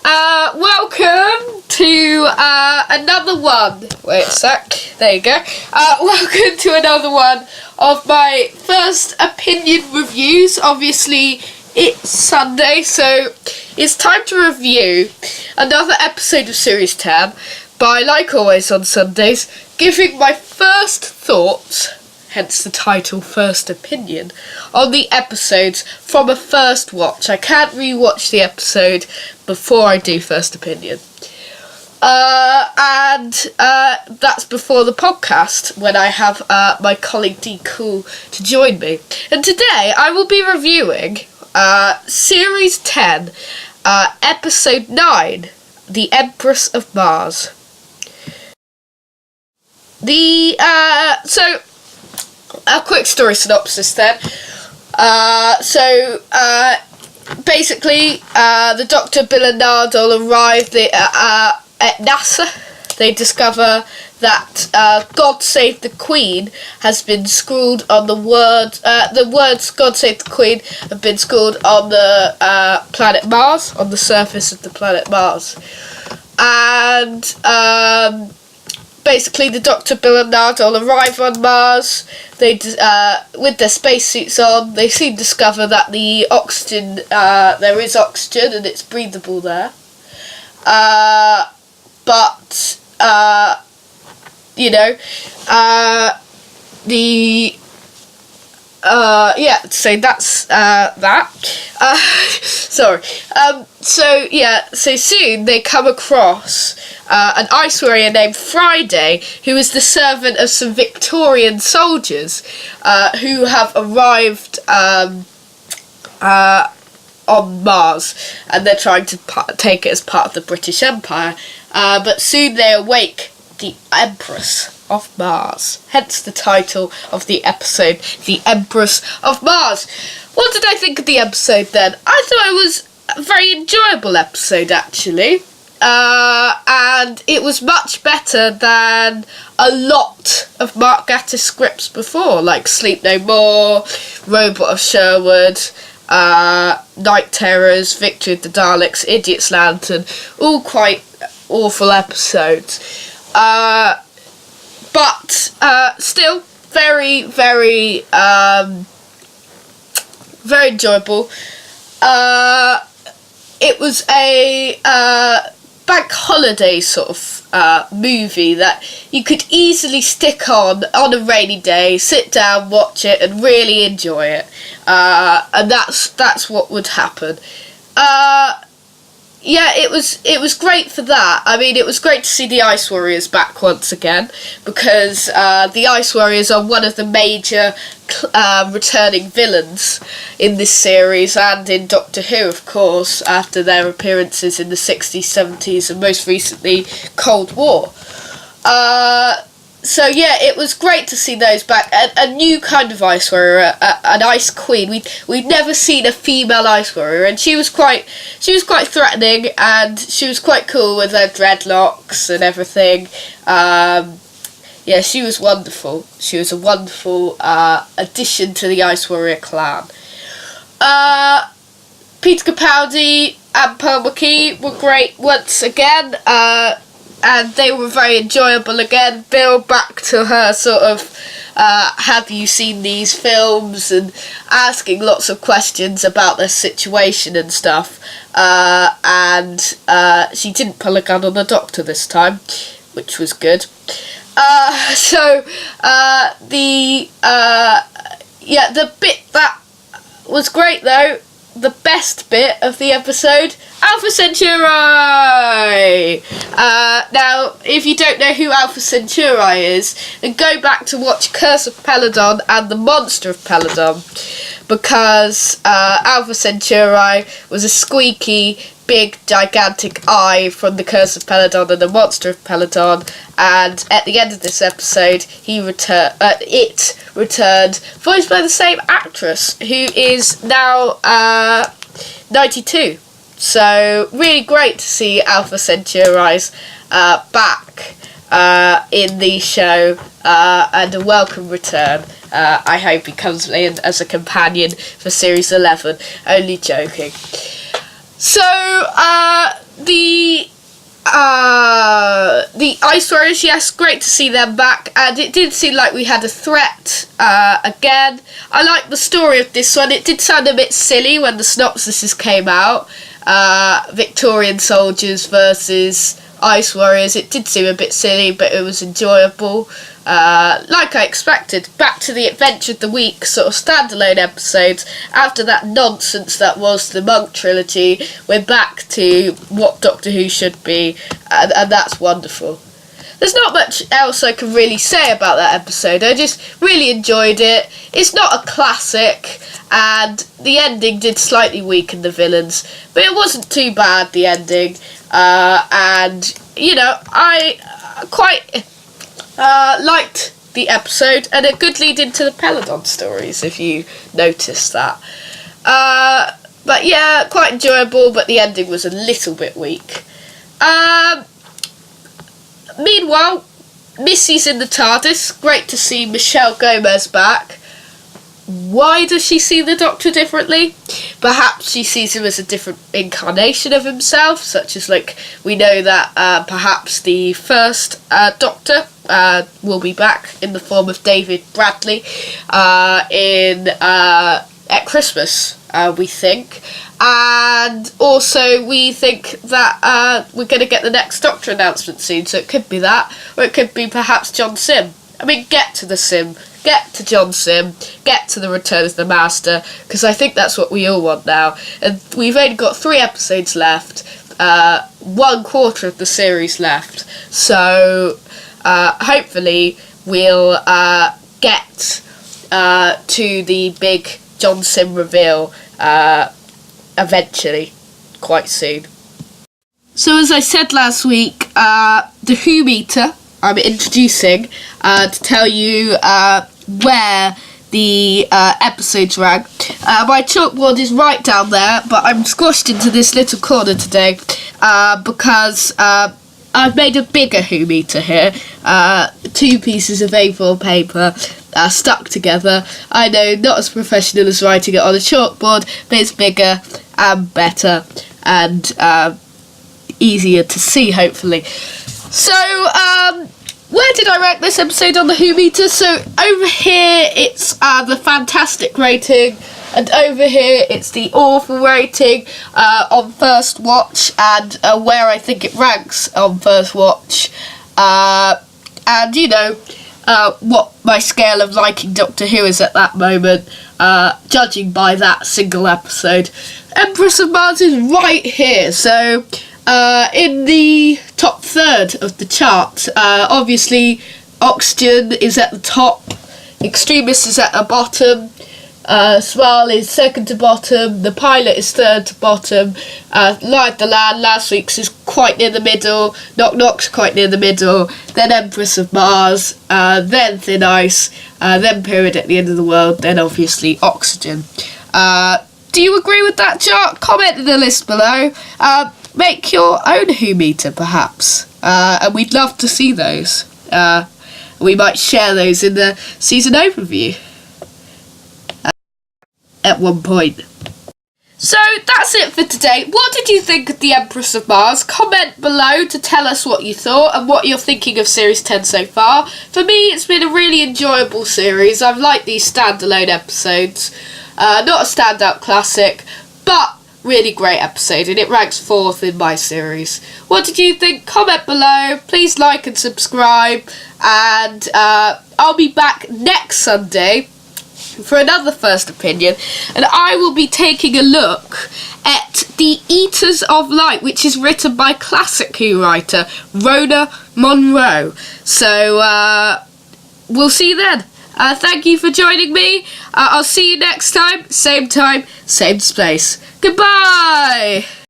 Welcome to another one. Wait a sec. There you go. Welcome to another one of my first opinion reviews. Obviously, it's Sunday, so it's time to review another episode of Series 10 by, like always on Sundays, giving my first thoughts, hence the title First Opinion, on the episodes from a first watch. I can't rewatch the episode before I do First Opinion. And that's before the podcast, when I have my colleague D Cool to join me. And today I will be reviewing Series 10, Episode 9, The Empress of Mars. So a quick story synopsis then. Basically, the Dr. Bill and Nardole arrive at NASA. They discover that God Save the Queen has been scrawled on the words God Save the Queen have been scrawled on the planet Mars, on the surface of the planet Mars. And basically, the Dr. Bill and Nardole arrive on Mars. They, with their spacesuits on, they soon discover that the oxygen, there is oxygen and it's breathable there. So that's that. Sorry. So soon they come across an ice warrior named Friday, who is the servant of some Victorian soldiers who have arrived on Mars, and they're trying to take it as part of the British Empire. But soon they awake the Empress of Mars, hence the title of the episode, The Empress of Mars. What did I think of the episode then? I thought it was a very enjoyable episode, actually. And it was much better than a lot of Mark Gatiss scripts before, like Sleep No More, Robot of Sherwood, Night Terrors, Victory of the Daleks, Idiot's Lantern, all quite awful episodes. But still very, very, very enjoyable. It was a bank holiday sort of movie that you could easily stick on a rainy day, sit down, watch it, and really enjoy it. And that's what would happen. It was great for that. I mean, it was great to see the Ice Warriors back once again, because the Ice Warriors are one of the major returning villains in this series, and in Doctor Who, of course, after their appearances in the 60s, 70s, and most recently Cold War. It was great to see those back. A new kind of Ice Warrior, an Ice Queen. We'd never seen a female Ice Warrior, and she was quite threatening, and she was quite cool with her dreadlocks and everything. She was wonderful. She was a wonderful addition to the Ice Warrior clan. Peter Capaldi and Pearl McKee were great once again. And they were very enjoyable again. Bill back to her sort of, have you seen these films, and asking lots of questions about their situation and stuff. She didn't pull a gun on the Doctor this time, which was good. The bit that was great though, the best bit of the episode, Alpha Centauri! Now, if you don't know who Alpha Centauri is, then go back to watch Curse of Peladon and The Monster of Peladon, because Alpha Centauri was a squeaky, big, gigantic eye from the Curse of Peladon and The Monster of Peladon, and at the end of this episode, it returned, voiced by the same actress, who is now 92. So, really great to see Alpha Centauri's back in the show, and a welcome return. I hope he comes in as a companion for Series 11. Only joking. So, the The Ice Warriors, yes, great to see them back, and it did seem like we had a threat again. I like the story of this one. It did sound a bit silly when the synopsises came out. Victorian soldiers versus Ice Warriors. It did seem a bit silly, but it was enjoyable. Like I expected, back to the adventure of the week, sort of standalone episodes. After that nonsense that was the Monk trilogy, we're back to what Doctor Who should be, and that's wonderful. There's not much else I can really say about that episode. I just really enjoyed it. It's not a classic, and the ending did slightly weaken the villains, but it wasn't too bad, the ending. And, you know, I quite liked the episode, and a good lead into the Peladon stories, if you noticed that. But yeah, quite enjoyable, but the ending was a little bit weak. Meanwhile, Missy's in the TARDIS. Great to see Michelle Gomez back. Why does she see the Doctor differently? Perhaps she sees him as a different incarnation of himself, such as, like, we know that perhaps the first Doctor will be back in the form of David Bradley at Christmas, we think. And also we think that we're going to get the next Doctor announcement soon, so it could be that, or it could be perhaps John Sim. I mean, get to the Sim, get to John Sim, get to the Return of the Master, because I think that's what we all want now. And we've only got 3 episodes left, 1/4 of the series left, so hopefully we'll get to the big John Sim reveal eventually, quite soon. So as I said last week, the Who meter I'm introducing to tell you where the episodes rank. My chalkboard is right down there, but I'm squashed into this little corner today because I've made a bigger Who meter here. 2 pieces of A4 paper stuck together. I know, not as professional as writing it on a chalkboard, but it's bigger and better and easier to see, hopefully. So, where did I rank this episode on the Who meter? So, over here it's the fantastic rating, and over here it's the awful rating on first watch, and where I think it ranks on first watch. And, you know, what my scale of liking Doctor Who is at that moment, judging by that single episode. Empress of Mars is right here, so in the top third of the chart. Obviously, Oxygen is at the top, Extremis is at the bottom, Smile is second to bottom, The Pilot is third to bottom, Live the Land, last week's, is quite near the middle, Knock Knock's quite near the middle, then Empress of Mars, then Thin Ice, then Period at the End of the World, then obviously Oxygen. Do you agree with that chart? Comment in the list below. Make your own Who meter, perhaps, and we'd love to see those. We might share those in the season overview at one point. So that's it for today. What did you think of the Empress of Mars? Comment below to tell us what you thought and what you're thinking of Series 10 so far. For me, it's been a really enjoyable series. I've liked these standalone episodes. Not a standout classic, but really great episode, and it ranks 4th in my series. What did you think? Comment below. Please like and subscribe, and I'll be back next Sunday for another First Opinion, and I will be taking a look at The Eaters of Light, which is written by classic Who writer Rona Munro. So we'll see you then. Thank you for joining me. I'll see you next time, same space. Goodbye!